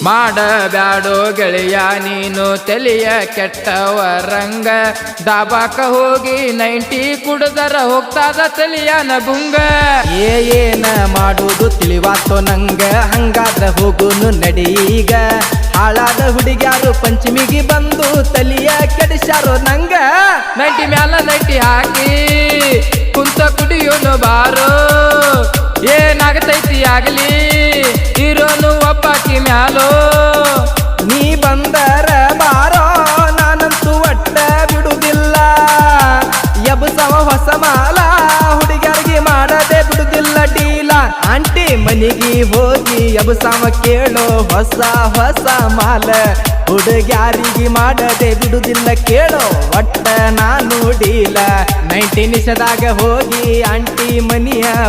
ಮಾಡಬ್ಯಾಡೋ ಗೆಳೆಯ ನೀನು ತಲೆಯ ಕೆಟ್ಟವರಂಗ ದಾಬಾಕ ಹೋಗಿ 90 ಕುಡದರ ಹೋಗ್ತಾದ ತಲಿಯನ ಗುಂಗ ಏನ ಮಾಡುವುದು ತಿಳಿವಾತೋ ನಂಗ ಹಂಗಾದ್ರ ಹೋಗುನು ನಡೀಗ ಹಾಳಾದ ಹುಡುಗ್ಯಾರು ಪಂಚಮಿಗೆ ಬಂದು ತಲಿಯ ಕೆಡಿಸ್ಯಾರೋ ನಂಗ 90 ಮ್ಯಾಲ 90 ಹಾಕಿ ಕುಂತ ಕುಡಿಯೋನು ಬಾರೋ ಏನಾಗತೈತಿ ಆಗಲಿ ಇರೋನು ಒಬ್ಬಾಕಿ ಮ್ಯಾಲೋ ನೀ ಬಂದರ ಬಾರೋ ನಾನಂತೂ ಒಟ್ಟ ಬಿಡುವುದಿಲ್ಲ ಎಬಸವ ಹೊಸ ಮಾಲ ಹುಡುಗ್ಯಾರಿಗೆ ಮಾಡದೆ ಬಿಡುವುದಿಲ್ಲ ಡೀಲ ಆಂಟಿ ಮನಿಗೆ ಹೋಗಿ ಎಬಸವ ಕೇಳೋ ಹೊಸ ಹೊಸ ಮಾಲ ಹುಡುಗ್ಯಾರಿಗೆ ಮಾಡದೆ ಬಿಡುವುದಿಲ್ಲ ಕೇಳೋ ಒಟ್ಟ ನಾನು ಡೀಲ 90 ನಿಮಿಷದಾಗ ಹೋಗಿ ಆಂಟಿ ಮನಿಯ